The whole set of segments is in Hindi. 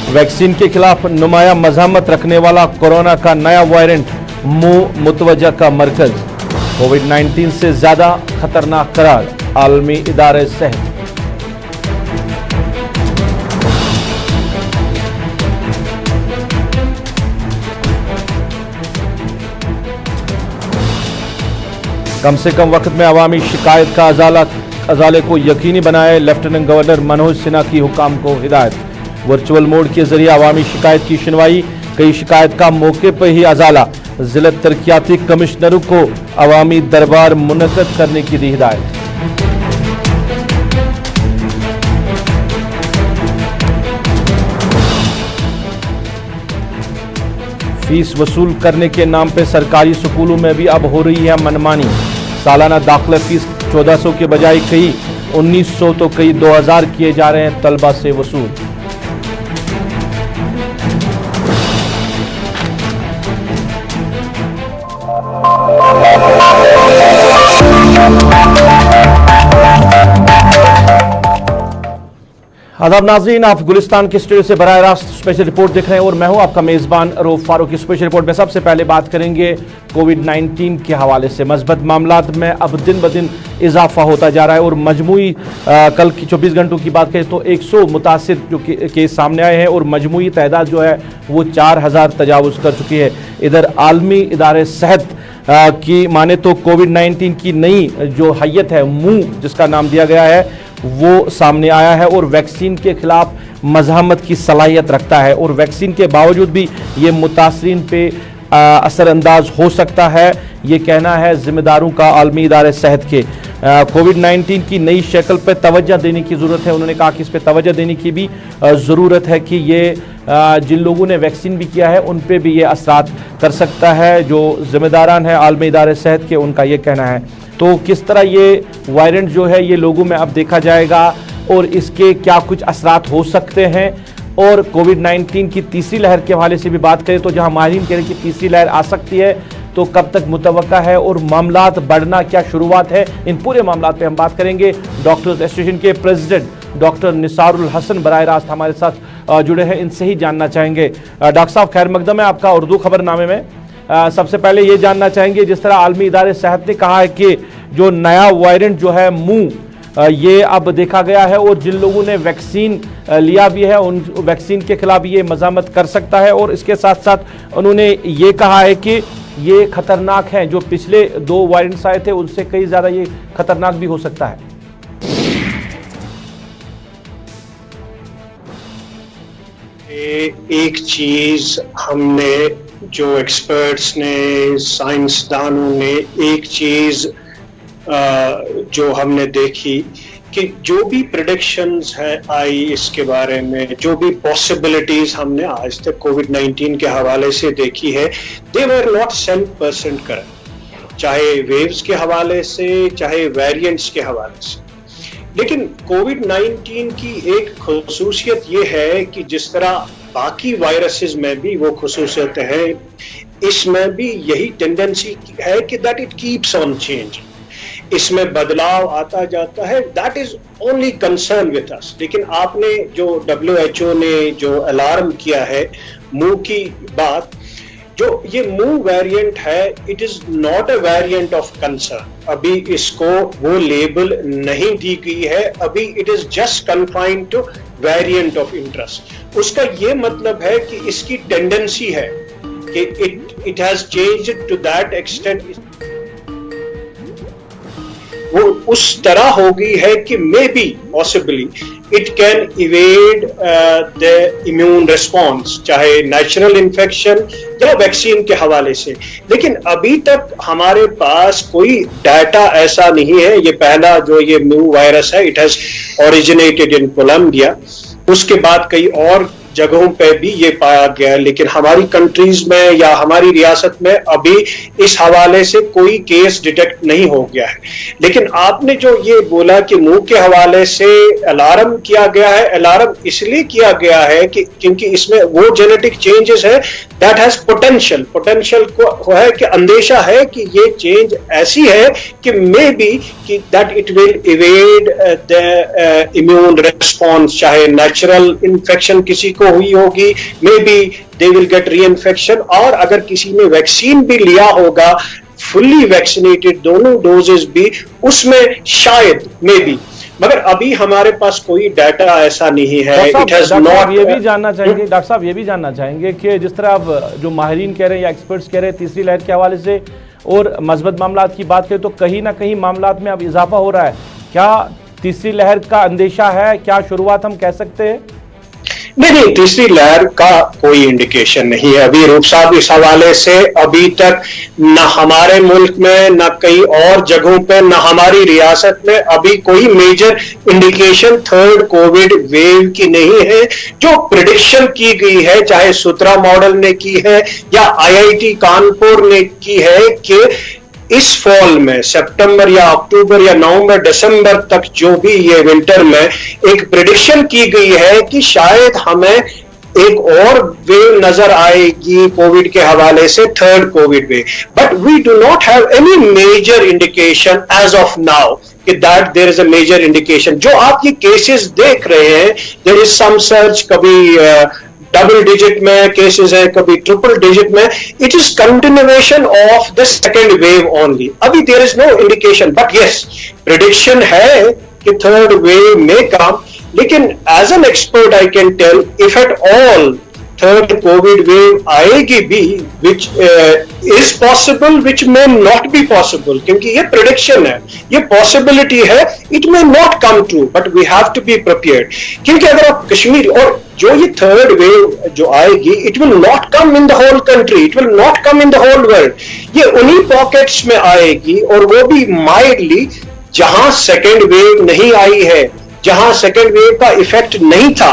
वैक्सीन के खिलाफ नुमाया मज़ामत रखने वाला कोरोना का नया वायरेंट मुंह मुतवज्जा का मरकज। कोविड-19 से ज्यादा खतरनाक करार आलमी इदारे सेहत। कम से कम वक्त में अवामी शिकायत का अजाले को यकीनी बनाए, लेफ्टिनेंट गवर्नर मनोज सिन्हा की हुकाम को हिदायत। वर्चुअल मोड के जरिए अवामी शिकायत की सुनवाई, कई शिकायत का मौके पर ही अजाला। जिला तरक्याती कमिश्नरों को अवामी दरबार मुनक्कद करने की दी हिदायत। फीस वसूल करने के नाम पे सरकारी स्कूलों में भी अब हो रही है मनमानी। सालाना दाखिला फीस 1400 के बजाय कई 1900 तो कई 2000 किए जा रहे हैं तलबा से वसूल। आदाब नाज़रीन, आप गुलिस्तान के स्टूडियो से बराह रास्त स्पेशल रिपोर्ट देख रहे हैं और मैं हूं आपका मेज़बान रऊफ फारूक। की स्पेशल रिपोर्ट में सबसे पहले बात करेंगे कोविड-19 के हवाले से। मस्बत मामलात में अब दिन ब दिन इजाफा होता जा रहा है और मजमूई कल की 24 घंटों की बात करें तो 100 मुतासिर जो केस सामने आए हैं और मजमूई तादाद जो है वो 4000 तजावुज़ कर चुकी है। इधर आलमी इदारे सेहत की माने तो कोविड-19 की नई जो हैयत है मुंह जिसका नाम दिया गया है वो सामने आया है और वैक्सीन के खिलाफ मज़ामत की सलाहियत रखता है और वैक्सीन के बावजूद भी ये मुतासरीन पे असरअंदाज हो सकता है, ये कहना है जिम्मेदारों का आलमी इदारे सेहत के। कोविड-19 की नई शक्ल पर तवज्जो देने की ज़रूरत है। उन्होंने कहा कि इस पर तवज्जो देने की भी ज़रूरत है कि ये जिन लोगों ने वैक्सीन भी किया है उन पे भी ये असरात कर सकता है। जो जिम्मेदारान है आलमी इदारे सेहत के, उनका ये कहना है। तो किस तरह ये वायरेंट जो है ये लोगों में अब देखा जाएगा और इसके क्या कुछ असरात हो सकते हैं। और कोविड-19 की तीसरी लहर के हवाले से भी बात करें तो जहां माहिरीन कह रहे हैं कि तीसरी लहर आ सकती है तो कब तक मुतवक्का है और मामलात बढ़ना क्या शुरुआत है, इन पूरे मामलात पे हम बात करेंगे। डॉक्टर्स एसोसिएशन के प्रेसिडेंट डॉक्टर निसारुल हसन बराह रास्त हमारे साथ जुड़े हैं, इनसे ही जानना चाहेंगे। डॉक्टर साहब खैर मकदम है आपका उर्दू खबरनामे में। सबसे पहले ये जानना चाहेंगे, जिस तरह आलमी इदारे सेहत ने कहा है कि जो नया वायरेंट जो है मुंह ये अब देखा गया है और जिन लोगों ने वैक्सीन लिया भी है उन वैक्सीन के खिलाफ ये मज़ामत कर सकता है और इसके साथ साथ उन्होंने ये कहा है कि ये खतरनाक है, जो पिछले 2 वायरेंट्स आए थे उनसे कई ज़्यादा ये खतरनाक भी हो सकता है। एक चीज हमने जो एक्सपर्ट्स ने, साइंसदानों ने, एक चीज जो हमने देखी कि जो भी प्रेडिक्शंस है आई इसके बारे में, जो भी पॉसिबिलिटीज हमने आज तक कोविड-19 के हवाले से देखी है, दे वर नॉट 100% करेक्ट, चाहे वेव्स के हवाले से चाहे वेरिएंट्स के हवाले से। लेकिन कोविड-19 की एक खुसूसियत ये है कि जिस तरह बाकी वायरसेस में भी वो खुसूसियत है, इसमें भी यही टेंडेंसी है कि that it keeps on change, इसमें बदलाव आता जाता है। That is only concern with us. लेकिन आपने जो WHO ने जो अलार्म किया है मुंह की बात, जो ये मुंह वेरिएंट है, it is not a variant of concern. अभी इसको वो लेबल नहीं दी गई है, अभी it is just confined to variant of interest. उसका ये मतलब है कि इसकी टेंडेंसी है कि it has changed to that extent, वो उस तरह हो गई है कि may be possibly it can evade the immune response, चाहे नेचुरल इन्फेक्शन या वैक्सीन के हवाले से। लेकिन अभी तक हमारे पास कोई डाटा ऐसा नहीं है। ये पहला जो ये न्यू वायरस है, it has originated in Colombia, उसके बाद कई और जगहों पे भी ये पाया गया है, लेकिन हमारी कंट्रीज में या हमारी रियासत में अभी इस हवाले से कोई केस डिटेक्ट नहीं हो गया है। लेकिन आपने जो ये बोला कि मुंह के हवाले से अलार्म किया गया है, अलार्म इसलिए किया गया है कि क्योंकि इसमें वो जेनेटिक चेंजेस है दैट हैज पोटेंशियल को है कि अंदेशा है कि ये चेंज ऐसी है कि मे बी कि that it will evade the immune response, चाहे नेचुरल इन्फेक्शन किसी को हुई होगी, may be they will get री इन्फेक्शन। और अगर किसी ने वैक्सीन भी लिया होगा, फुल्ली वैक्सीनेटेड दोनों डोजेस भी, उसमें शायद मे बी, मगर अभी हमारे पास कोई डाटा ऐसा नहीं है। डॉक्टर साहब ये भी जानना चाहेंगे, डॉक्टर साहब ये भी जानना चाहेंगे कि जिस तरह आप जो माहिरीन कह रहे हैं या एक्सपर्ट्स कह रहे हैं तीसरी लहर के हवाले से और मस्बत मामलात की बात करें तो कहीं ना कहीं मामलात में अब इजाफा हो रहा है, क्या तीसरी लहर का अंदेशा है? क्या शुरुआत हम कह सकते हैं? नहीं, तीसरी लहर का कोई इंडिकेशन नहीं है अभी रूप साहब। इस हवाले से अभी तक न हमारे मुल्क में, न कई और जगहों पे, न हमारी रियासत में अभी कोई major indication third Covid wave की नहीं है। जो प्रिडिक्शन की गई है, चाहे सूत्रा मॉडल ने की है या IIT कानपुर ने की है, कि इस फॉल में सितंबर या अक्टूबर या नवंबर दिसंबर तक जो भी ये विंटर में एक प्रेडिक्शन की गई है कि शायद हमें एक और वेव नजर आएगी कोविड के हवाले से, third Covid wave. But we do not have any major indication as of now कि that there is a major indication. जो आप ये केसेस देख रहे हैं, देयर इज सम सर्च, कभी डबल डिजिट में केसेस है, कभी ट्रिपल डिजिट में, it is continuation of the second wave only. अभी there is no indication, but yes prediction है कि थर्ड वेव में कम। लेकिन as an expert I can tell, if at all third Covid wave आएगी भी, which is possible, which may not be possible, क्योंकि ये प्रेडिक्शन है, ये पॉसिबिलिटी है, it may not come true, but we have to be prepared. क्योंकि अगर आप कश्मीर, और जो ये थर्ड वेव जो आएगी, it will not come in the whole country, it will not come in the whole world, ये उन्हीं पॉकेट्स में आएगी, और वो भी माइल्डली, जहां सेकेंड वेव नहीं आई है, जहां सेकेंड वेव का इफेक्ट नहीं था,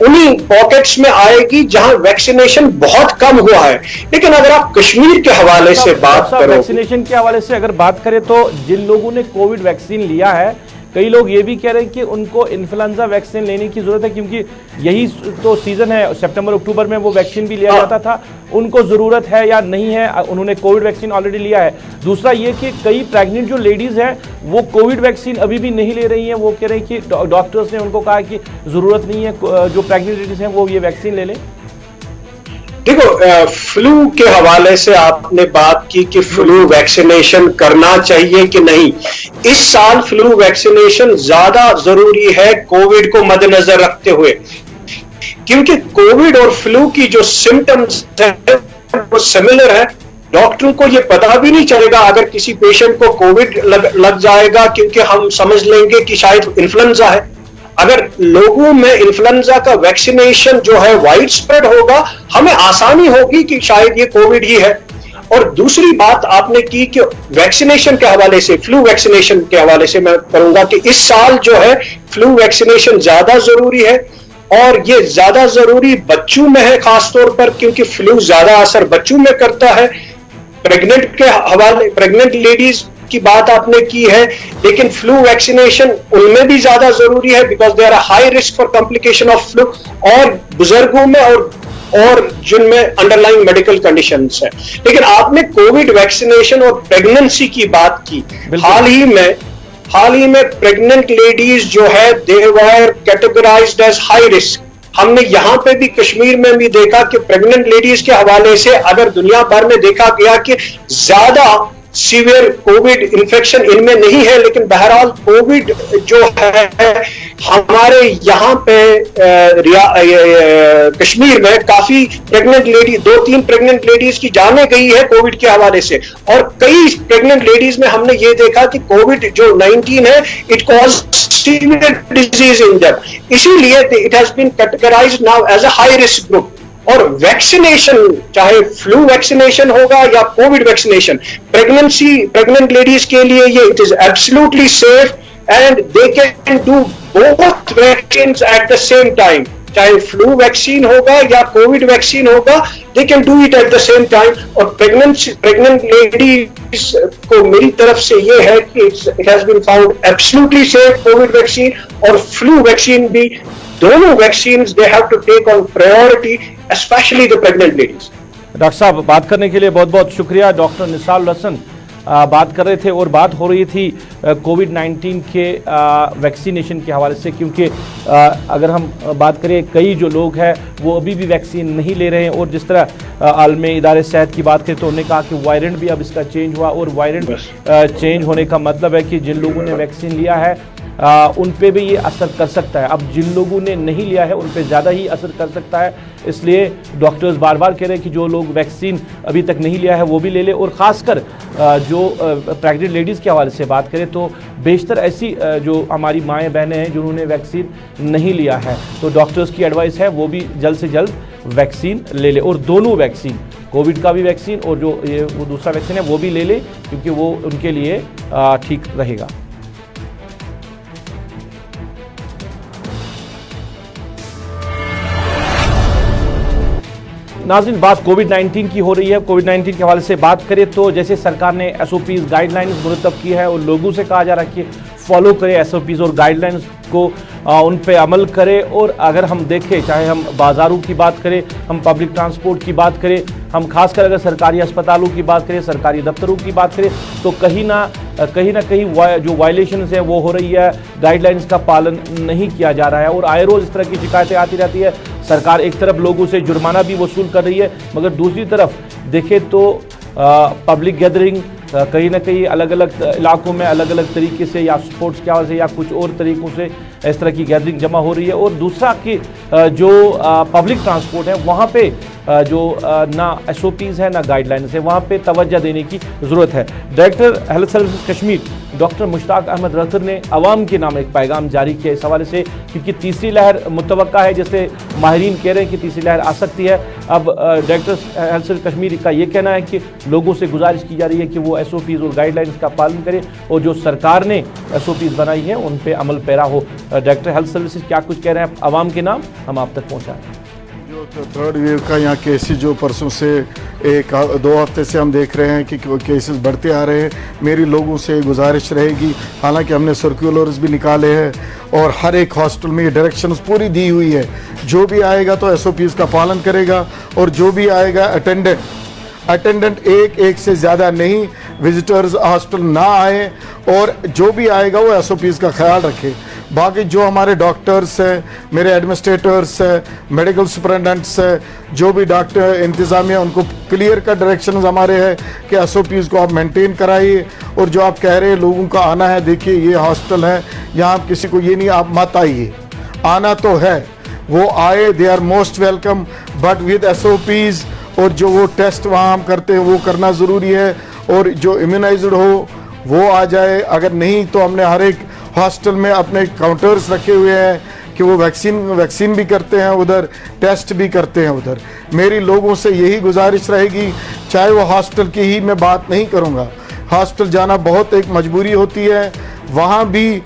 उन्हीं पॉकेट्स में आएगी जहां वैक्सीनेशन बहुत कम हुआ है। लेकिन अगर आप कश्मीर के हवाले से बात करो, वैक्सीनेशन के हवाले से अगर बात करें तो जिन लोगों ने कोविड वैक्सीन लिया है, कई लोग ये भी कह रहे हैं कि उनको इन्फ्लुएंजा वैक्सीन लेने की जरूरत है, क्योंकि यही तो सीजन है, सितंबर अक्टूबर में वो वैक्सीन भी लिया जाता था। उनको जरूरत है या नहीं है? उन्होंने कोविड वैक्सीन ऑलरेडी लिया है। दूसरा ये कि कई प्रेग्नेंट जो लेडीज हैं वो कोविड वैक्सीन अभी भी नहीं ले रही हैं, वो कह रहे हैं कि डॉक्टर्स ने उनको कहा कि जरूरत नहीं है, जो प्रेग्नेंट लेडीज हैं वो ये वैक्सीन ले लें। देखो, फ्लू के हवाले से आपने बात की कि फ्लू वैक्सीनेशन करना चाहिए कि नहीं। इस साल फ्लू वैक्सीनेशन ज्यादा जरूरी है कोविड को मद्देनजर रखते हुए, क्योंकि कोविड और फ्लू की जो सिम्टम्स है वो सिमिलर है। डॉक्टरों को ये पता भी नहीं चलेगा अगर किसी पेशेंट को कोविड लग जाएगा, क्योंकि हम समझ लेंगे कि शायद इन्फ्लुएंजा है। अगर लोगों में इन्फ्लुएंजा का वैक्सीनेशन जो है वाइड स्प्रेड होगा, हमें आसानी होगी कि शायद ये कोविड ही है। और दूसरी बात आपने की कि वैक्सीनेशन के हवाले से, फ्लू वैक्सीनेशन के हवाले से मैं करूंगा कि इस साल जो है फ्लू वैक्सीनेशन ज्यादा जरूरी है, और ये ज्यादा जरूरी बच्चों में है खासतौर पर, क्योंकि फ्लू ज्यादा असर बच्चों में करता है। प्रेग्नेंट के हवाले, प्रेग्नेंट लेडीज की बात आपने की है, लेकिन फ्लू वैक्सीनेशन उनमें भी ज्यादा जरूरी है, because they are high risk for complication of flu, और बुजुर्गों में और जिनमें अंडरलाइंग मेडिकल कंडीशंस है। लेकिन आपने कोविड वैक्सीनेशन और प्रेगनेंसी की बात की। हाल ही में प्रेग्नेंट लेडीज जो है, दे वर कैटेगराइज्ड एज हाई रिस्क। हमने यहां पे भी कश्मीर में भी देखा कि प्रेग्नेंट लेडीज के हवाले से अगर दुनिया भर में देखा गया कि ज्यादा सीवियर कोविड इन्फेक्शन इनमें नहीं है, लेकिन बहरहाल कोविड जो है हमारे यहाँ पे कश्मीर में काफी प्रेग्नेंट लेडी, 2-3 प्रेग्नेंट लेडीज की जाने गई है कोविड के हवाले से, और कई प्रेग्नेंट लेडीज में हमने ये देखा कि कोविड जो 19 है, it cause severe disease in them. इसीलिए it has been categorised now as a high risk group. और वैक्सीनेशन, चाहे फ्लू वैक्सीनेशन होगा या कोविड वैक्सीनेशन, प्रेग्नेंट लेडीज के लिए ये it is absolutely safe, and they can do both vaccine at the same time. चाहे फ्लू वैक्सीन होगा या कोविड वैक्सीन होगा, they can do it at the same time. और प्रेग्नेंट लेडीज को मेरी तरफ से ये है कि it has been found absolutely safe, covid vaccine और फ्लू वैक्सीन भी, दोनों vaccine they have to take on priority, specially the pregnant ladies. Doctor साहब, बात करने के लिए बहुत बहुत शुक्रिया। डॉक्टर निसार उल हसन बात कर रहे थे और बात हो रही थी कोविड-19 के वैक्सीनेशन के हवाले से, क्योंकि अगर हम बात करें कई जो लोग हैं वो अभी भी वैक्सीन नहीं ले रहे हैं। और जिस तरह आलमी इदारे सेहत की बात करें तो उन्होंने कहा कि वायरेंट भी अब इसका चेंज हुआ, और वायरेंट चेंज होने का मतलब है कि जिन लोगों ने वैक्सीन लिया है उन पे भी ये असर कर सकता है। अब जिन लोगों ने नहीं लिया है उन पे ज़्यादा ही असर कर सकता है, इसलिए डॉक्टर्स बार बार कह रहे हैं कि जो लोग वैक्सीन अभी तक नहीं लिया है वो भी ले ले। और ख़ासकर जो प्रेग्नेंट लेडीज़ के हवाले से बात करें तो बेशतर ऐसी जो हमारी माएँ बहनें हैं जिन्होंने वैक्सीन नहीं लिया है, तो डॉक्टर्स की एडवाइस है वो भी जल्द से जल्द वैक्सीन ले ले। और दोनों वैक्सीन, कोविड का भी वैक्सीन और जो ये वो दूसरा वैक्सीन है वो भी ले ले, क्योंकि वो उनके लिए ठीक रहेगा। नाज़रीन, बात कोविड-19 की हो रही है। कोविड-19 के हवाले से बात करें तो जैसे सरकार ने SOPs गाइडलाइंस मुरतब की है और लोगों से कहा जा रहा है कि फॉलो करें SOPs और गाइडलाइंस को, उन पे अमल करें। और अगर हम देखें, चाहे हम बाज़ारों की बात करें, हम पब्लिक ट्रांसपोर्ट की बात करें, हम खासकर अगर सरकारी अस्पतालों की बात करें, सरकारी दफ्तरों की बात करें, तो कहीं ना कहीं जो वायलेशंस है वो हो रही है, गाइडलाइंस का पालन नहीं किया जा रहा है। और आए रोज़ इस तरह की शिकायतें आती रहती है। सरकार एक तरफ लोगों से जुर्माना भी वसूल कर रही है, मगर दूसरी तरफ देखें तो पब्लिक गैदरिंग कहीं ना कहीं अलग अलग इलाकों में अलग अलग तरीके से, या स्पोर्ट्स के हवाले से या कुछ और तरीक़ों से इस तरह की गैदरिंग जमा हो रही है। और दूसरा कि जो पब्लिक ट्रांसपोर्ट है वहाँ पे जो ना SOPs है ना गाइडलाइंस है, वहाँ पे तवज्जो देने की ज़रूरत है। Director health services Kashmir doctor Mushtaq Ahmad Rather ने अवाम के नाम एक पैगाम जारी किया इस हवाले से, क्योंकि तीसरी लहर मुतवक्का है, जैसे माहिरीन कह रहे हैं कि तीसरी लहर आ सकती है। अब डायरेक्टर हेल्थ सर्विस कश्मीर का ये कहना है कि लोगों से गुजारिश की जा रही है कि वो SOPs और गाइडलाइंस का पालन करें और जो सरकार ने SOPs बनाई है उन पर अमल पैरा हो। डायरेक्टर हेल्थ सर्विसेज क्या कुछ कह रहे हैं अवाम के नाम, हम आप तक पहुँचाएँ। जो थर्ड वेव का यहाँ केसेस जो परसों से 1-2 हफ्ते से हम देख रहे हैं कि केसेस बढ़ते आ रहे हैं, मेरी लोगों से गुजारिश रहेगी, हालांकि हमने सर्कुलर्स भी निकाले हैं और हर एक हॉस्टल में ये डायरेक्शंस पूरी दी हुई है, जो भी आएगा तो SOPs का पालन करेगा। और जो भी आएगा अटेंडेंट एक से ज़्यादा नहीं, विजिटर्स हॉस्टल ना आए, और जो भी आएगा वो SOPs का ख्याल रखे। बाकी जो हमारे डॉक्टर्स हैं, मेरे एडमिनिस्ट्रेटर्स हैं, मेडिकल सुपरिटेंडेंट्स हैं, जो भी डॉक्टर इंतज़ामिया, उनको क्लियर का डायरेक्शंस हमारे हैं कि SOPs को आप मेंटेन कराइए। और जो आप कह रहे हैं लोगों का आना है, देखिए ये हॉस्टल है, यहाँ आप किसी को ये नहीं आप मत आइए, आना तो है, वो आए, they are most welcome, but with SOPs। और जो वो टेस्ट वहाँ हम करते हैं वो करना ज़रूरी है, और जो इम्यूनाइज्ड हो वो आ जाए। अगर नहीं तो हमने हर एक हॉस्टल में अपने काउंटर्स रखे हुए हैं कि वो वैक्सीन भी करते हैं उधर, टेस्ट भी करते हैं उधर। मेरी लोगों से यही गुजारिश रहेगी, चाहे वो हॉस्टल की ही मैं बात नहीं करूँगा, हॉस्टल जाना बहुत एक मजबूरी होती है, वहाँ भी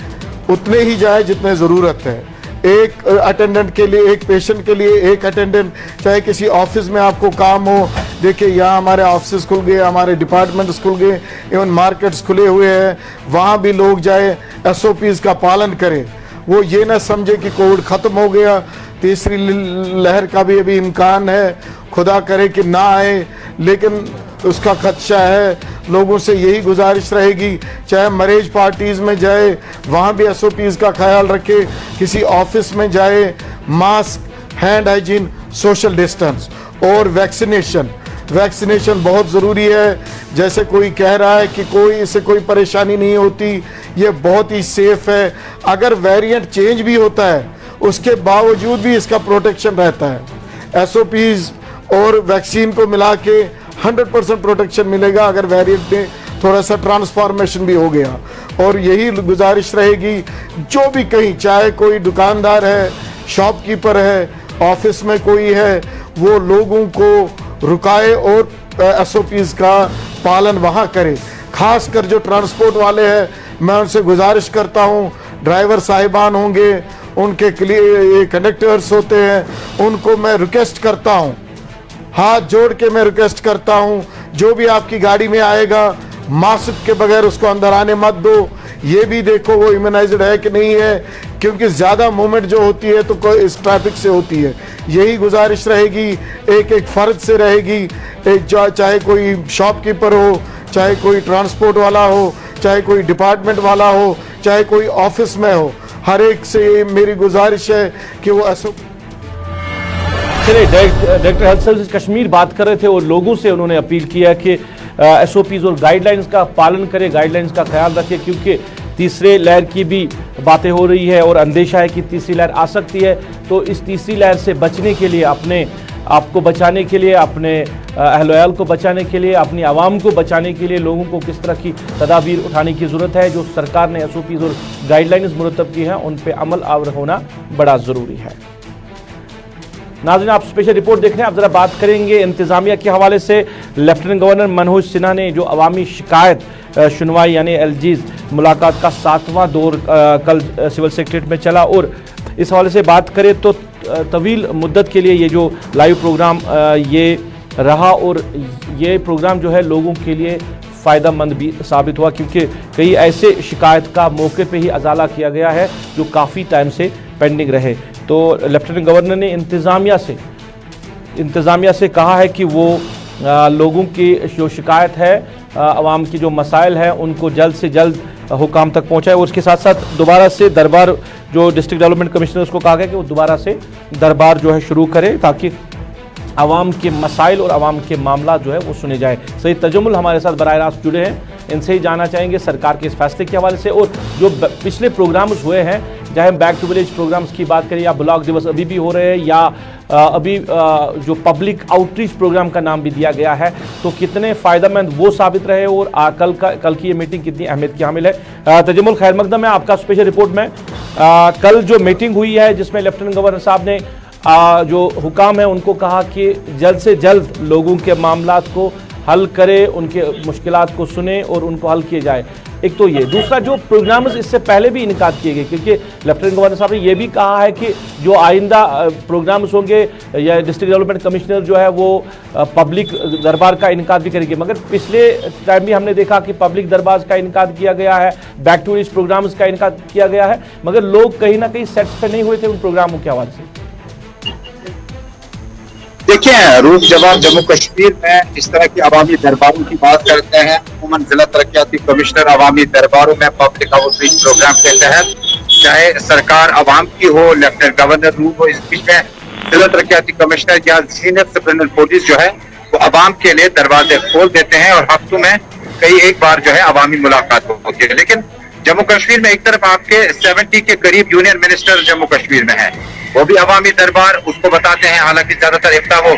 उतने ही जाए जितने ज़रूरत है। एक अटेंडेंट के लिए, एक पेशेंट के लिए एक अटेंडेंट, चाहे किसी ऑफिस में आपको काम हो, देखिए यहाँ हमारे ऑफिस खुल गए, हमारे डिपार्टमेंट्स खुल गए, इवन मार्केट्स खुले हुए हैं, वहाँ भी लोग जाए, SOPs का पालन करें। वो ये ना समझे कि कोविड ख़त्म हो गया, तीसरी लहर का भी अभी इम्कान है, खुदा करे कि ना आए, लेकिन उसका खदशा है। लोगों से यही गुजारिश रहेगी, चाहे मैरिज पार्टीज़ में जाए वहाँ भी SOPs का ख्याल रखे, किसी ऑफिस में जाए, mask, hand hygiene, social distance और वैक्सीनेशन बहुत ज़रूरी है। जैसे कोई कह रहा है कि कोई इससे कोई परेशानी नहीं होती, ये बहुत ही सेफ है। अगर वेरिएंट चेंज भी होता है उसके बावजूद भी इसका प्रोटेक्शन रहता है। SOPs और वैक्सीन को मिला के 100% प्रोटेक्शन मिलेगा अगर वेरिएंट में थोड़ा सा ट्रांसफॉर्मेशन भी हो गया। और यही गुजारिश रहेगी, जो भी कहीं, चाहे कोई दुकानदार है, शॉपकीपर है, ऑफिस में कोई है, वो लोगों को रुकाए और SOPs का पालन वहाँ करे। खासकर जो ट्रांसपोर्ट वाले हैं, मैं उनसे गुजारिश करता हूँ, ड्राइवर साहिबान होंगे, उनके लिए कंडक्टर्स होते हैं, उनको मैं रिक्वेस्ट करता हूँ, हाथ जोड़ के मैं रिक्वेस्ट करता हूँ, जो भी आपकी गाड़ी में आएगा मास्क के बगैर उसको अंदर आने मत दो। ये भी देखो वो इम्यूनाइज्ड है कि नहीं है, क्योंकि ज़्यादा मूवमेंट जो होती है तो इस ट्रैफिक से होती है। यही गुजारिश रहेगी, एक फर्द से रहेगी, एक चाहे कोई शॉपकीपर हो, चाहे कोई ट्रांसपोर्ट वाला हो, चाहे कोई डिपार्टमेंट वाला हो, चाहे कोई ऑफिस में हो, हर एक से मेरी गुजारिश है कि वो चलिए, डायरेक्टर हेल्थ सर्विस कश्मीर बात कर रहे थे और लोगों से उन्होंने अपील किया कि SOPs और गाइडलाइंस का पालन करें, गाइडलाइंस का ख्याल रखें, क्योंकि तीसरे लहर की भी बातें हो रही है और अंदेशा है कि तीसरी लहर आ सकती है। तो इस तीसरी लहर से बचने के लिए, अपने आपको बचाने के लिए, अपने अहल-ओ-अयाल को बचाने के लिए, अपनी आवाम को बचाने के लिए लोगों को किस तरह की तदाबीर उठाने की ज़रूरत है। जो सरकार ने SOPs और गाइडलाइंस मुरतब की हैं उन पर अमल आवर होना बड़ा ज़रूरी है। नाज़रीन, आप स्पेशल रिपोर्ट देख रहे हैं। आप जरा बात करेंगे इंतजामिया के हवाले से। लेफ्टिनेंट गवर्नर मनोज सिन्हा ने जो अवामी शिकायत सुनवाई यानी LGs मुलाकात का 7वां दौर कल सिविल सेक्रेटरीट में चला और इस हवाले से बात करें तो तवील मुद्दत के लिए ये जो लाइव प्रोग्राम ये रहा और ये प्रोग्राम जो है लोगों के लिए फ़ायदेमंद भी साबित हुआ, क्योंकि कई ऐसे शिकायत का मौके पे ही अजाला किया गया है जो काफ़ी टाइम से पेंडिंग रहे। तो लेफ्टिनेंट गवर्नर ने इंतज़ामिया से कहा है कि वो लोगों की जो शिकायत है, आवाम की जो मसाइल हैं उनको जल्द से जल्द हुकाम तक पहुँचाए और उसके साथ साथ दोबारा से दरबार, जो डिस्ट्रिक्ट डेवलपमेंट कमिश्नर उसको कहा गया कि वो दोबारा से दरबार जो है शुरू करे ताकि आवाम के मसाइल और आवाम के मामला जो है वो सुने जाए। सईद तजम्मुल हमारे साथ बराह रास्त जुड़े हैं, इनसे ही जानना चाहेंगे सरकार के इस फैसले के हवाले से और जो पिछले प्रोग्राम्स हुए हैं, चाहे हम बैक टू विलेज प्रोग्राम्स की बात करें या ब्लॉक दिवस अभी भी हो रहे हैं या अभी जो पब्लिक आउटरीच प्रोग्राम का नाम भी दिया गया है, तो कितने फ़ायदेमंद वो साबित रहे और कल की ये मीटिंग कितनी अहमियत की हामिल है। तजम्मुल, खैर मकदम है आपका स्पेशल रिपोर्ट में। कल जो मीटिंग हुई है जिसमें लेफ्टिनेंट गवर्नर साहब ने जो हुकाम है उनको कहा कि जल्द से जल्द लोगों के मामलात को हल करे, उनके मुश्किलात को सुने और उनको हल किए जाए। एक तो ये, दूसरा जो प्रोग्राम्स इससे पहले भी इनकाद किए गए, क्योंकि लेफ्टिनेंट गवर्नर साहब ने यह भी कहा है कि जो आइंदा प्रोग्राम्स होंगे या डिस्ट्रिक्ट डेवलपमेंट कमिश्नर जो है वो पब्लिक दरबार का इनकाद भी करेंगे। मगर पिछले टाइम भी हमने देखा कि पब्लिक दरबार का इनकाद किया गया है, बैक टू विलेज प्रोग्राम्स का इनकाद किया गया है, मगर लोग कहीं ना कहीं सेटिस्फाई नहीं हुए थे उन प्रोग्रामों के हवाले से। देखिए रूफ, जब आप जम्मू कश्मीर में इस तरह के अवामी दरबारों की बात करते हैं, उमूमन जिला तरक्याती कमिश्नर अवामी दरबारों में पब्लिक आउटरीच प्रोग्राम के तहत, चाहे सरकार अवाम की हो, लेफ्टिनेंट गवर्नर रूफ हो, इस बीच में जिला तरक्याती कमिश्नर या सीनियर सुप्रिंटेंडेंट पुलिस जो है वो अवाम के लिए दरवाजे खोल देते हैं और हफ्तों में कई एक बार जो है अवामी मुलाकात होती है। लेकिन जम्मू कश्मीर में एक तरफ आपके 70 के करीब यूनियन मिनिस्टर जम्मू कश्मीर में है, वो भी अवामी दरबार उसको बताते हैं। हालांकि ज्यादातर इफ्ता वो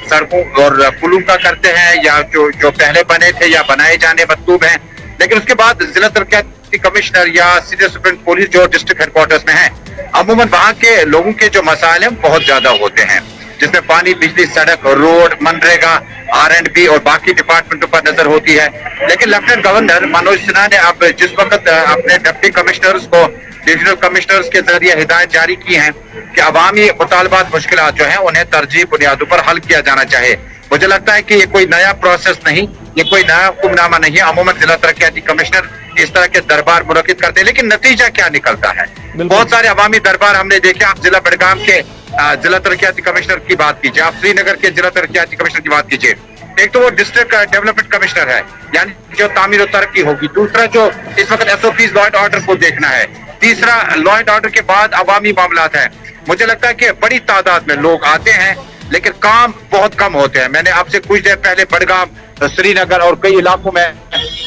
सड़कों और पुलों का करते हैं या जो पहले बने थे या बनाए जाने मतलूब हैं। लेकिन उसके बाद जिला तरक्याती कमिश्नर या सीनियर सुप्रिंटेंडेंट पुलिस जो डिस्ट्रिक्ट हेडक्वार्टर्स में है, अमूमन वहाँ के लोगों के जो मसाइल हैं बहुत ज्यादा होते हैं, जिसमें पानी, बिजली, सड़क, रोड, मनरेगा, R&B और बाकी डिपार्टमेंटों पर नजर होती है। लेकिन लेफ्टिनेंट गवर्नर मनोज सिन्हा ने अब जिस वक्त अपने डिप्टी कमिश्नर्स को डिविजनल कमिश्नर्स के जरिए हिदायत जारी की है कि अवामी मुतालबात, मुश्किलात जो है उन्हें तरजीह बुनियादों पर हल किया जाना चाहिए। मुझे लगता है कि ये कोई नया प्रोसेस नहीं, ये कोई नया हुक्मनामा नहीं है। अमूमन जिला तरक्याती कमिश्नर इस तरह के दरबार मुनक्किद करते हैं, लेकिन नतीजा क्या निकलता है? बहुत सारे अवामी दरबार हमने देखे। आप जिला बडगाम के जिला तरक्याती कमिश्नर की बात कीजिए, आप श्रीनगर के जिला तरक्याती कमिश्नर की बात कीजिए। एक तो वो डिस्ट्रिक्ट डेवलपमेंट कमिश्नर है, यानी जो तामीर और तरक्की होगी। दूसरा जो इस वक्त SOPs लॉ एंड ऑर्डर को देखना है। तीसरा लॉ एंड ऑर्डर के बाद अवामी मामलात है। मुझे लगता है कि बड़ी तादाद में लोग आते हैं लेकिन काम बहुत कम होते हैं। मैंने आपसे कुछ देर पहले बडगाम, श्रीनगर और कई इलाकों में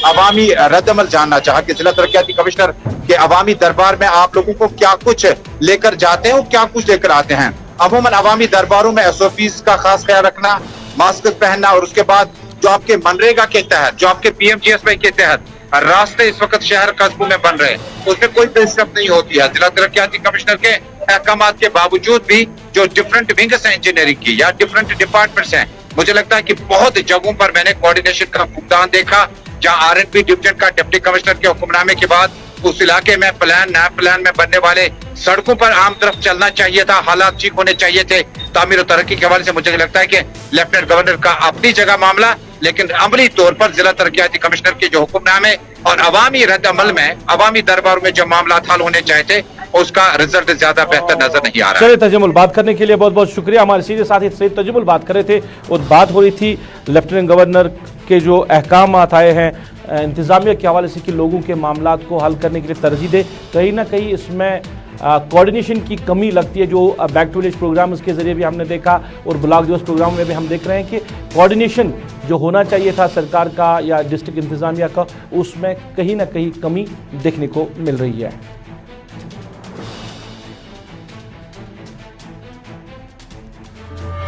अवामी रद्दमल जानना चाहा कि जिला तरक्याती कमिश्नर के अवामी दरबार में आप लोगों को क्या कुछ लेकर जाते हैं और क्या कुछ लेकर आते हैं। अमूमन अवामी दरबारों में SOPs का खास ख्याल रखना, मास्क पहनना और उसके बाद जो आपके मनरेगा के तहत, जो आपके PMGSY के तहत रास्ते इस वक्त शहर कस्बों में बन रहे हैं उसमें कोई पेशरफ नहीं होती है। जिला तरक्याती कमिश्नर के अहकामात के बावजूद भी जो डिफरेंट विंग्स हैं इंजीनियरिंग की या डिफरेंट डिपार्टमेंट्स हैं, मुझे लगता है कि बहुत जगहों पर मैंने कोऑर्डिनेशन का फुकदान देखा, जहां R&B डिवीजन का डिप्टी कमिश्नर के हुक्मनामे के बाद उस इलाके में नया प्लान में बनने वाले सड़कों पर आम तरफ चलना चाहिए था, हालात ठीक होने चाहिए थे। तामीर और तरक्की के हवाले से मुझे लगता है कि लेफ्टिनेंट गवर्नर का अपनी जगह मामला, लेकिन अमली तौर पर जिला तरक्याती कमिश्नर के जो हुक्मनामे और अवामी रद्द अमल में, अवामी दरबार में जो मामला हल होने चाहिए थे, उसका रिजल्ट ज्यादा बेहतर नजर नहीं आ रहा। चलिए तजम्मुल, बात करने के लिए बहुत बहुत शुक्रिया। हमारे सीधे साथी सईद तजम्मुल बात कर रहे थे और बात हो रही थी लेफ्टिनेंट गवर्नर के जो अहकाम आए हैं इंतज़ामिया के हवाले से कि लोगों के मामलात को हल करने के लिए तरजीह दे, कहीं ना कहीं इसमें कोऑर्डिनेशन की कमी लगती है, जो बैक टू विलेज प्रोग्राम के ज़रिए भी हमने देखा और ब्लॉक दिवस प्रोग्राम में भी हम देख रहे हैं कि कोऑर्डिनेशन जो होना चाहिए था सरकार का या डिस्ट्रिक्ट इंतज़ामिया का, उसमें कहीं ना कहीं कमी देखने को मिल रही है।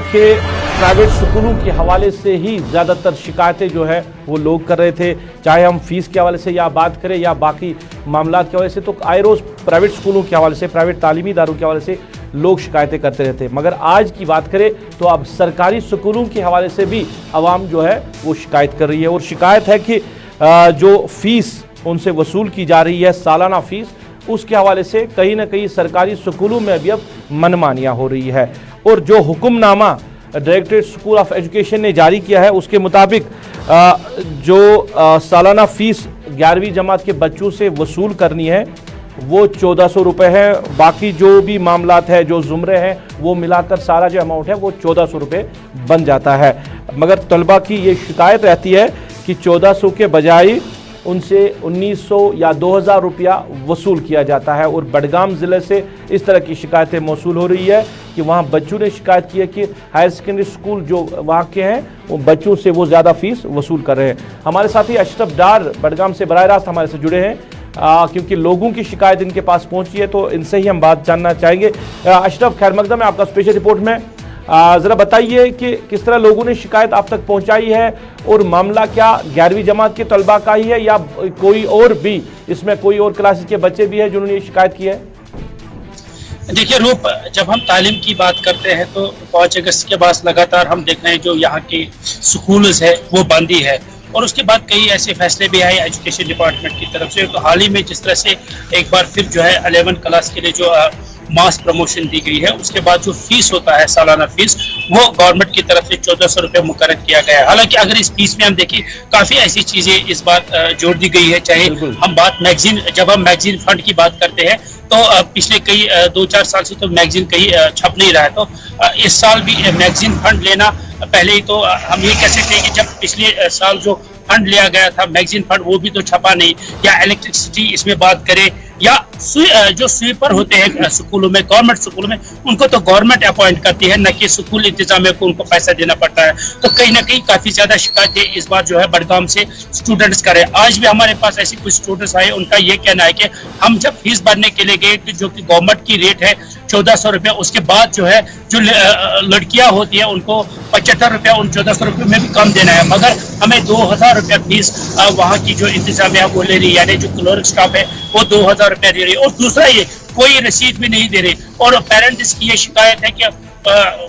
कि प्राइवेट स्कूलों के हवाले से ही ज़्यादातर शिकायतें जो है वो लोग कर रहे थे, चाहे हम फीस के हवाले से या बात करें या बाकी मामलात के हवाले से, तो आए रोज़ प्राइवेट स्कूलों के हवाले से, प्राइवेट तालीमी इदारों के हवाले से लोग शिकायतें करते रहते। मगर आज की बात करें तो अब सरकारी स्कूलों के हवाले से भी आवाम जो है वो शिकायत कर रही है, और शिकायत है कि जो फीस उनसे वसूल की जा रही है, सालाना फीस, उसके हवाले से कहीं ना कहीं सरकारी स्कूलों में भी अब मनमानियाँ हो रही है। और जो hukamnama directorate school of education ने जारी किया है उसके मुताबिक जो सालाना फीस 11वीं जमात के बच्चों से वसूल करनी है वो 1400 रुपये है। बाकी जो भी मामलात है, जो ज़ुमरे हैं, वो मिलाकर सारा जो अमाउंट है वो 1400 रुपये बन जाता है। मगर तलबा की ये शिकायत रहती है कि 1400 के बजाय उनसे 1900 या 2000 रुपया वसूल किया जाता है। और बडगाम ज़िले से इस तरह की शिकायतें मौसूल हो रही है कि वहाँ बच्चों ने शिकायत की है कि हायर सेकेंडरी स्कूल जो वहाँ के हैं वो बच्चों से वो ज़्यादा फीस वसूल कर रहे हैं। हमारे साथी अशरफ डार बडगाम से बराह रास्त हमारे से जुड़े हैं, क्योंकि लोगों की शिकायत इनके पास पहुँची है, तो इनसे ही हम बात जानना चाहेंगे। अशरफ, खैर मकदम है आपका स्पेशल रिपोर्ट में। ज़रा बताइए कि किस तरह लोगों ने शिकायत आप तक पहुंचाई है, और मामला क्या 11वीं जमात के तलबा का ही है या कोई और भी, इसमें कोई और क्लासेस के बच्चे भी हैं जिन्होंने ये शिकायत की है? देखिए रूप, जब हम तालीम की बात करते हैं तो 5 अगस्त के बाद लगातार हम देख रहे हैं जो यहाँ के स्कूल्स है वो बंद ही है, और उसके बाद कई ऐसे फैसले भी आए एजुकेशन डिपार्टमेंट की तरफ से। तो हाल ही में जिस तरह से एक बार फिर जो है 11 क्लास के लिए जो मास प्रमोशन दी गई है, उसके बाद जो फीस होता है सालाना फीस, वो गवर्नमेंट की तरफ से 1400 रुपये मुकर्रर किया गया है। हालांकि अगर इस फीस में हम देखें काफी ऐसी चीजें इस बार जोड़ दी गई है, चाहे हम बात मैगजीन, जब हम मैगजीन फंड की बात करते हैं तो पिछले कई 2-4 साल से तो मैगजीन कहीं छप नहीं रहा है, तो इस साल भी मैगजीन फंड लेना, पहले ही तो हम ये कह सकते हैं कि जब पिछले साल जो फंड लिया गया था मैगजीन फंड, वो भी तो छपा नहीं। या इलेक्ट्रिसिटी इसमें बात करें, या जो स्वीपर होते हैं स्कूलों में, गवर्नमेंट स्कूलों में, उनको तो गवर्नमेंट अपॉइंट करती है, न कि स्कूल इंतजामिया को उनको पैसा देना पड़ता है। तो कहीं ना कहीं काफी ज्यादा शिकायतें इस बार जो है बडगाम से स्टूडेंट्स करे। आज भी हमारे पास ऐसे कुछ स्टूडेंट्स आए, उनका ये कहना है कि हम जब फीस भरने के लिए गए जो कि गवर्नमेंट की रेट है 1400 रुपया, उसके बाद जो है जो लड़कियां होती है उनको 75 रुपया उन 1400 रुपये में भी कम देना है, मगर हमें 2000 रुपया फीस वहाँ की जो इंतजामिया वो ले रही है, यानी जो क्लर्क स्टाफ है वो 2000 रुपया दे रही है। और दूसरा ये कोई रसीद भी नहीं दे रही, और पेरेंट्स की ये शिकायत है कि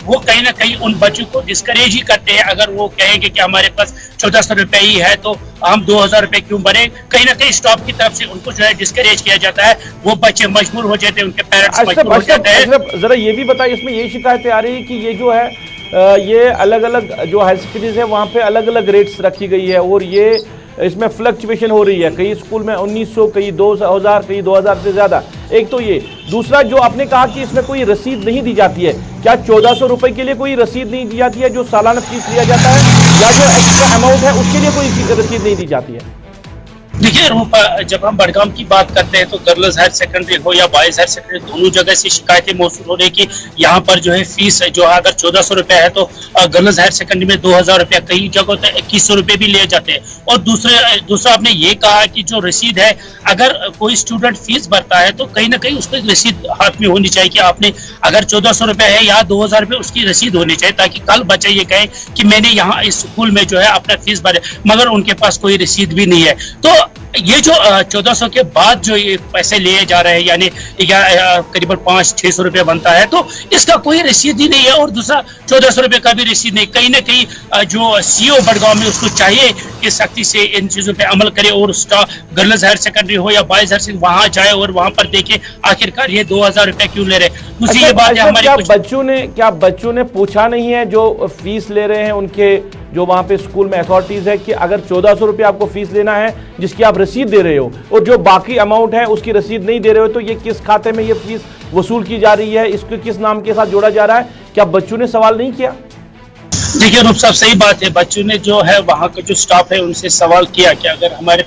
वो कहीं ना कहीं उन बच्चों को डिस्करेज ही करते हैं। अगर वो कहेंगे कि हमारे पास 1400 रुपये ही है तो हम 2000 रुपये क्यों भरें, कहीं ना कहीं स्टाफ की तरफ से उनको जो है डिस्करेज किया जाता है। वो बच्चे मजबूर हो जाते हैं, उनके पेरेंट्स मजबूर हो जाते हैं। जरा ये भी बताइए, इसमें ये शिकायतें आ रही है कि ये जो है ये अलग अलग जो हायर सेकेंडरीज है वहाँ पे अलग अलग रेट्स रखी गई है, और ये इसमें फ्लक्चुएशन हो रही है, कई स्कूल में 1900, कई 2000, कई 2000 से ज़्यादा। एक तो ये, दूसरा जो आपने कहा कि इसमें कोई रसीद नहीं दी जाती है, क्या 1400 रुपये के लिए कोई रसीद नहीं दी जाती है जो सालाना फीस लिया जाता है, या जो एक्स्ट्रा अमाउंट है उसके लिए कोई रसीद नहीं दी जाती है? देखिए रूपा, जब हम बडगाम की बात करते हैं तो गर्ल्स हायर सेकेंडरी हो या बॉयज हायर सेकेंडरी, दोनों जगह से शिकायतें मौसूल हो रही कि यहाँ पर जो है फीस जो है अगर 1400 रुपया है तो गर्ल्स हायर सेकेंडरी में 2000 रुपया, कई जगहों पर 2100 रुपये भी लिए जाते हैं। और दूसरा आपने ये कहा कि जो रसीद है, अगर कोई स्टूडेंट फीस भरता है तो कहीं ना कहीं उसको रसीद हाथ में होनी चाहिए कि आपने अगर 1400 रुपया है या 2000 रुपये, उसकी रसीद होनी चाहिए, ताकि कल बच्चा ये कहे कि मैंने यहाँ इस स्कूल में जो है अपना फीस भरे, मगर उनके पास कोई रसीद भी नहीं है। तो ये जो 1400 के बाद जो ये पैसे लिए जा रहे हैं, यानी करीबन 500-600 रुपया बनता है, तो इसका कोई रसीद ही नहीं है। और दूसरा 1400 रुपये का भी रसीद नहीं। कहीं ना कहीं जो सीईओ बडगाम में उसको चाहिए कि सख्ती से इन चीजों पे अमल करे, और गर्ल्स हायर सेकेंडरी हो या बॉयज हायर सेकेंडरी वहां जाए और वहां पर देखे आखिरकार ये 2000 रुपया क्यों ले रहे। दूसरी ये बात है हमारे क्या बच्चों ने पूछा नहीं है जो फीस ले रहे हैं उनके, जो वहाँ पे स्कूल में अथॉरिटीज है, कि अगर 1400 रुपये आपको फीस लेना है जिसकी आप रसीद दे रहे हो, और जो बाकी अमाउंट है उसकी रसीद नहीं दे रहे हो, तो ये किस खाते में ये फीस वसूल की जा रही है, इसको किस नाम के साथ जोड़ा जा रहा है? क्या बच्चों ने सवाल नहीं किया? देखिए रूप साहब, सही बात है। बच्चों ने जो है वहाँ का जो स्टाफ है उनसे सवाल किया कि अगर हमारे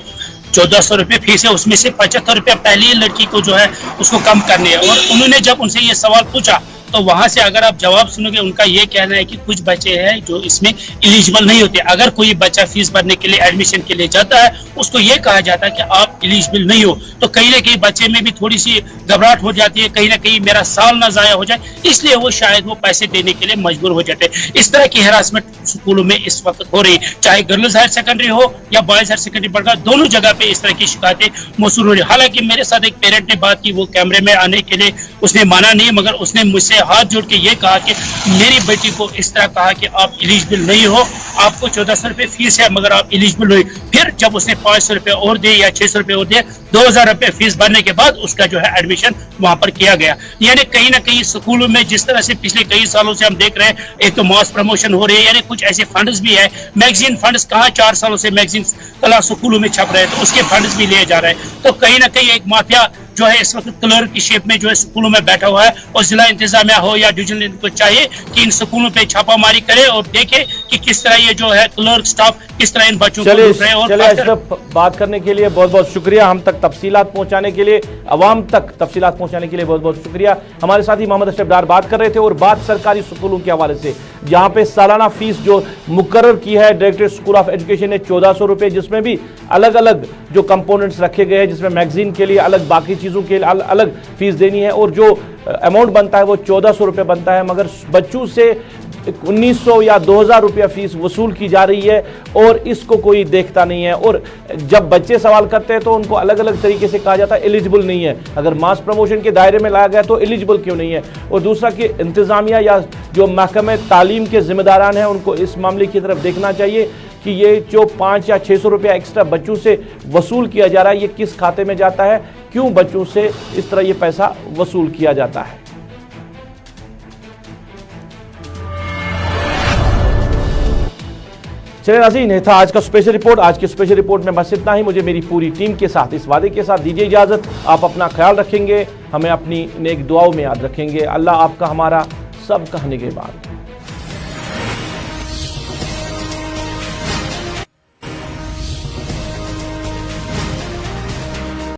1400 रुपये फीस है, उसमें से 75 रुपये पहली लड़की को जो है उसको कम करनी है। और उन्होंने जब उनसे ये सवाल पूछा तो वहां से अगर आप जवाब सुनोगे, उनका ये कहना है कि कुछ बच्चे हैं जो इसमें एलिजिबल नहीं होते। अगर कोई बच्चा फीस भरने के लिए एडमिशन के लिए जाता है, उसको ये कहा जाता है कि आप एलिजिबल नहीं हो। तो कहीं ना कहीं बच्चे में भी थोड़ी सी घबराहट हो जाती है, कहीं ना कहीं मेरा साल ना जाया हो जाए, इसलिए वो शायद वो पैसे देने के लिए मजबूर हो जाते हैं। इस तरह की हरासमेंट स्कूलों में इस वक्त हो रही, चाहे गर्ल्स हायर सेकेंडरी हो या बॉयज हायर सेकेंडरी पढ़ा, दोनों जगह पे इस तरह की शिकायतें मौसूल हो रही। हालांकि मेरे साथ एक पेरेंट ने बात की, वो कैमरे में आने के लिए उसने माना नहीं, मगर उसने मुझसे हाथ जोड़ के ये कहा कि मेरी बेटी को इस तरह कहा कि आप एलिजिबल नहीं हो, आपको 1400 रुपये फीस है मगर आप एलिजिबल नहीं। फिर जब उसने 500 रुपये और दिए या 600 रुपये और दिए, 2000 रुपये फीस भरने के बाद उसका जो है एडमिशन वहां पर किया गया। यानी कहीं ना कहीं स्कूलों में जिस तरह से पिछले कई सालों से हम देख रहे हैं, एक तो मास प्रमोशन हो रही है, यानी कुछ ऐसे फंड्स भी है, मैगजीन फंड्स कहाँ 4 सालों से मैगजीन कला स्कूलों में छप रहे हैं, तो उसके फंड्स भी लिए जा रहे हैं। तो कहीं ना कहीं एक माफिया जो है इस वक्त क्लर्क की शेप में जो है स्कूलों में बैठा हुआ है, और जिला इंतजामिया हो या डिवीजनल को चाहिए कि इन स्कूलों पे छापामारी करे और देखे कि किस तरह ये जो है क्लर्क स्टाफ किस तरह इन बच्चों को लूट रहे हैं। और अशरफ, बात करने के लिए बहुत बहुत शुक्रिया, हम तक तफसीलात पहुंचाने के लिए, अवाम तक तफसीलात पहुंचाने के लिए बहुत बहुत शुक्रिया। हमारे साथ ही मोहम्मद अशरफ डार बात कर रहे थे, और बात सरकारी स्कूलों के हवाले से, जहां पे सालाना फीस जो मुकर्रर की है डायरेक्टर स्कूल ऑफ एजुकेशन ने 1400 रुपये, जिसमें भी अलग अलग जो कंपोनेंट्स रखे गए हैं, जिसमें मैगजीन के लिए अलग, बाकी चीज़ों के लिए अलग फीस देनी है, और जो अमाउंट बनता है वो 1400 रुपये बनता है, मगर बच्चों से 1900 या 2000 रुपया फीस वसूल की जा रही है, और इसको कोई देखता नहीं है। और जब बच्चे सवाल करते हैं तो उनको अलग अलग तरीके से कहा जाता है एलिजिबल नहीं है। अगर मास प्रमोशन के दायरे में लाया गया तो एलिजिबल क्यों नहीं है? और दूसरा कि इंतज़ामिया या जो महकमे तालीम के जिम्मेदारान हैं उनको इस मामले की तरफ देखना चाहिए कि ये जो 500 या 600 रुपया एक्स्ट्रा बच्चों से वसूल किया जा रहा है, ये किस खाते में जाता है, क्यों बच्चों से इस तरह ये पैसा वसूल किया जाता है। चलिए नाज़रीन, ये था आज का स्पेशल रिपोर्ट। आज की स्पेशल रिपोर्ट में बस इतना ही। मुझे मेरी पूरी टीम के साथ इस वादे के साथ दीजिए इजाज़त, आप अपना ख्याल रखेंगे, हमें अपनी नेक दुआओं में याद रखेंगे। अल्लाह आपका हमारा सबका निगहबान।